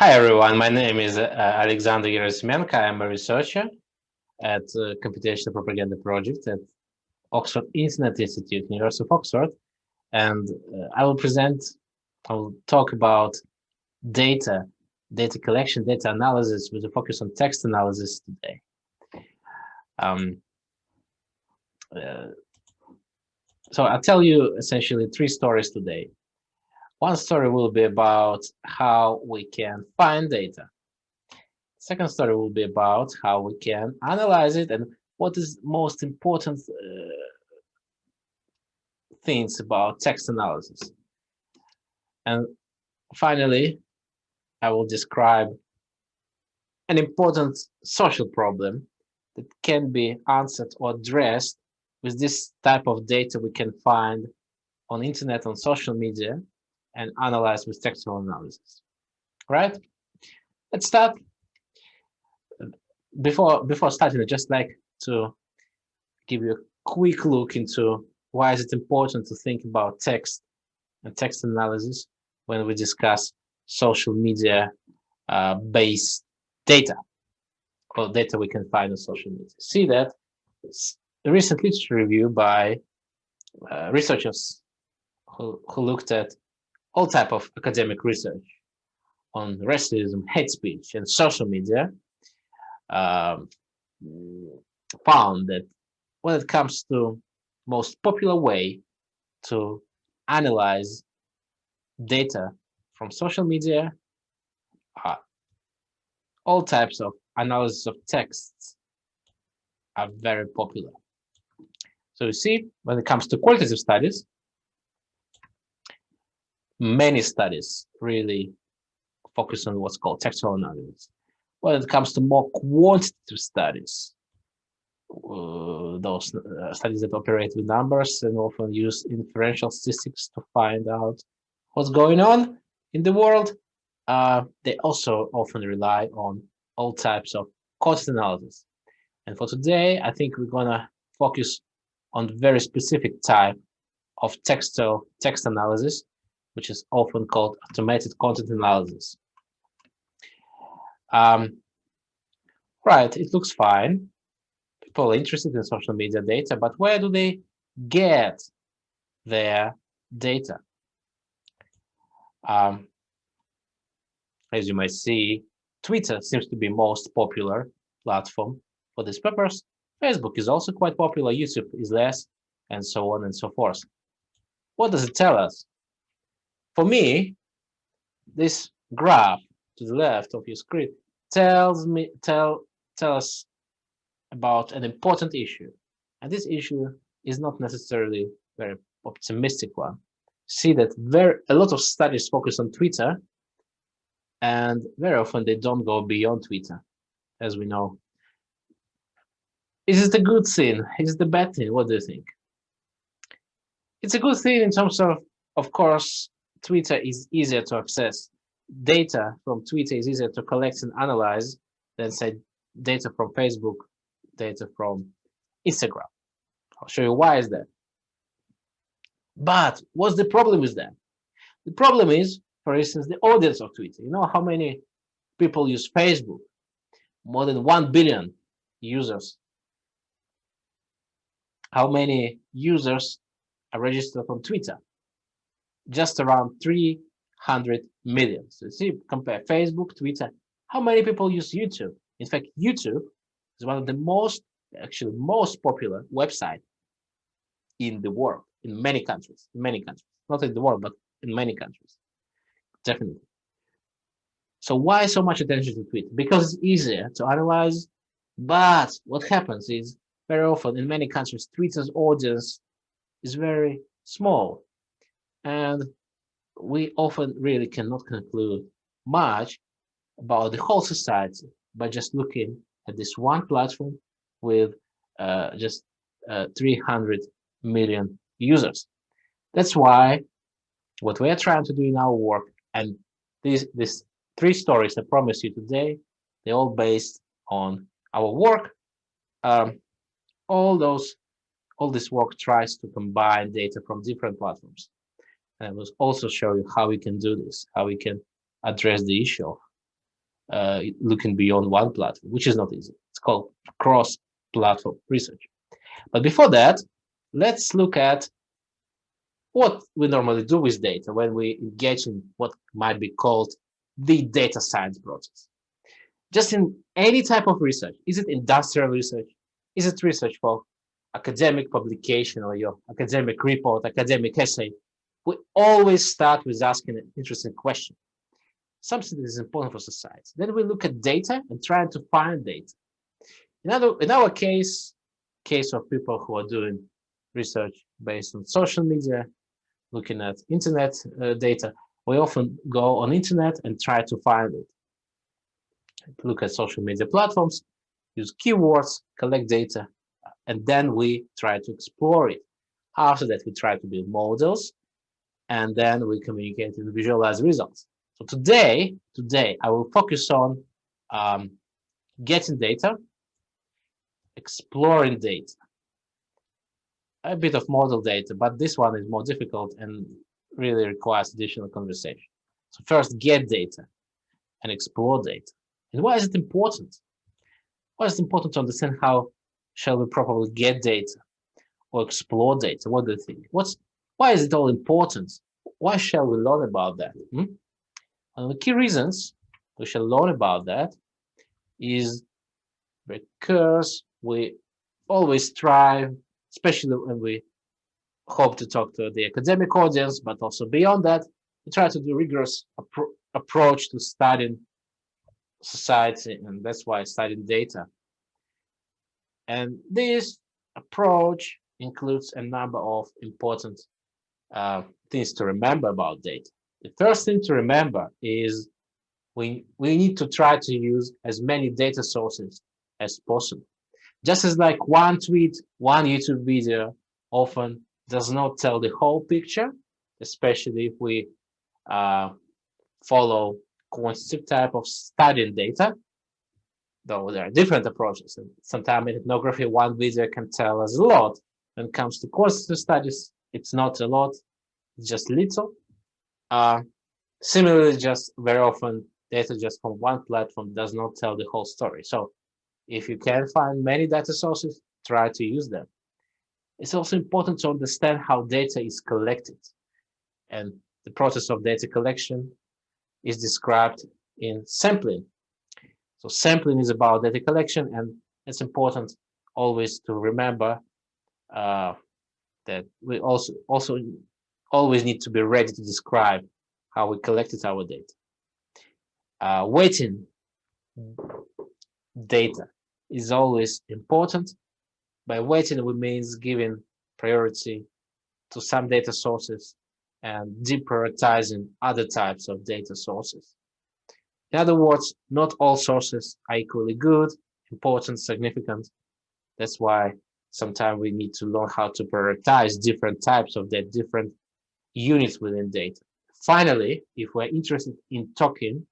Hi everyone, my name is Aliaksandr Herasimenka. I'm a researcher at Computational Propaganda Project at Oxford Internet Institute, University of Oxford, and I will talk about data, data collection, data analysis with a focus on text analysis today. Um, uh, so I'll tell you essentially three stories today. One story will be about how we can find data. Second story will be about how we can analyze it and what is most important things about text analysis. And finally, I will describe an important social problem that can be answered or addressed with this type of data we can find on internet, on social media, and analyze with textual analysis. Right? Let's start. Before starting, I'd just like to give you a quick look into why is it important to think about text and text analysis when we discuss social media based data or data we can find on social media. See that a recent literature review by researchers who looked at all type of academic research on racism, hate speech, and social media um, found that when it comes to most popular way to analyze data from social media, uh, all types of analysis of texts are very popular. So you see, when it comes to qualitative studies, many studies really focus on what's called textual analysis. When it comes to more quantitative studies, those studies that operate with numbers and often use inferential statistics to find out what's going on in the world, they also often rely on all types of cost analysis. And for today, I think we're gonna focus on very specific type of text analysis, which is often called automated content analysis. Right, it looks fine. People are interested in social media data, but where do they get their data? As you might see, Twitter seems to be most popular platform for this purpose. Facebook is also quite popular, YouTube is less, and so on and so forth. What does it tell us? For me, this graph to the left of your screen tells us about an important issue. And this issue is not necessarily very optimistic one. See that a lot of studies focus on Twitter, and very often they don't go beyond Twitter, as we know. Is it a good thing? Is it a bad thing? What do you think? It's a good thing in terms of course, Twitter is easier to access. Data from Twitter is easier to collect and analyze than, say, data from Facebook, data from Instagram. I'll show you why is that. But what's the problem with that? The problem is, for instance, the audience of Twitter. You know how many people use Facebook? More than 1 billion users. How many users are registered on Twitter? Just around 300 million. So see, compare Facebook, Twitter. How many people use YouTube? In fact, YouTube is one of the most popular website in the world, in many countries, not in the world, but in many countries, definitely. So why so much attention to Twitter? Because it's easier to analyze, but what happens is very often in many countries, Twitter's audience is very small, and we often really cannot conclude much about the whole society by just looking at this one platform with just 300 million users. That's why what we are trying to do in our work, and these three stories I promise you today, they're all based on our work. All this work tries to combine data from different platforms. And I will also show you how we can do this, how we can address the issue of looking beyond one platform, which is not easy. It's called cross-platform research. But before that, let's look at what we normally do with data when we engage in what might be called the data science process. Just in any type of research, is it industrial research? Is it research for academic publication or your academic report, academic essay? We always start with asking an interesting question, something that is important for society. Then we look at data and trying to find data. In our case of people who are doing research based on social media, looking at internet data, we often go on internet and try to find it. Look at social media platforms, use keywords, collect data, and then we try to explore it. After that, we try to build models, and then we communicate and visualize results. So today I will focus on getting data, exploring data, a bit of model data, but this one is more difficult and really requires additional conversation. So first, get data and explore data. And why is it important? Why is it important to understand how shall we properly get data or explore data? What do you think? Why is it all important? Why shall we learn about that? One of the key reasons we shall learn about that is because we always strive, especially when we hope to talk to the academic audience, but also beyond that, we try to do rigorous approach to studying society, and that's why studying data. And this approach includes a number of important things to remember about data. The first thing to remember is we need to try to use as many data sources as possible. Just as like one tweet, one YouTube video often does not tell the whole picture, especially if we follow quantitative type of studying data, though there are different approaches. And sometimes in ethnography, one video can tell us a lot. When it comes to quantitative studies, it's not a lot, it's just little. Similarly, just very often, data just from one platform does not tell the whole story. So if you can find many data sources, try to use them. It's also important to understand how data is collected. And the process of data collection is described in sampling. So sampling is about data collection, and it's important always to remember that we also always need to be ready to describe how we collected our data. Weighting data is always important. By weighting, we means giving priority to some data sources and deprioritizing other types of data sources. In other words, not all sources are equally good, important, significant. That's why sometimes we need to learn how to prioritize different types of data, different units within data. Finally, if we're interested in talking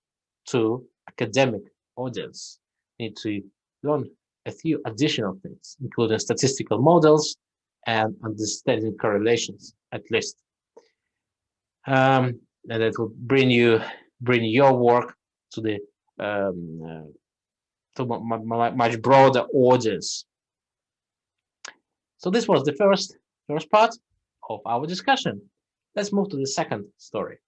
to academic audience, we need to learn a few additional things, including statistical models and understanding correlations, at least. And that will bring your work to the to much broader audience. So this was the first part of our discussion. Let's move to the second story.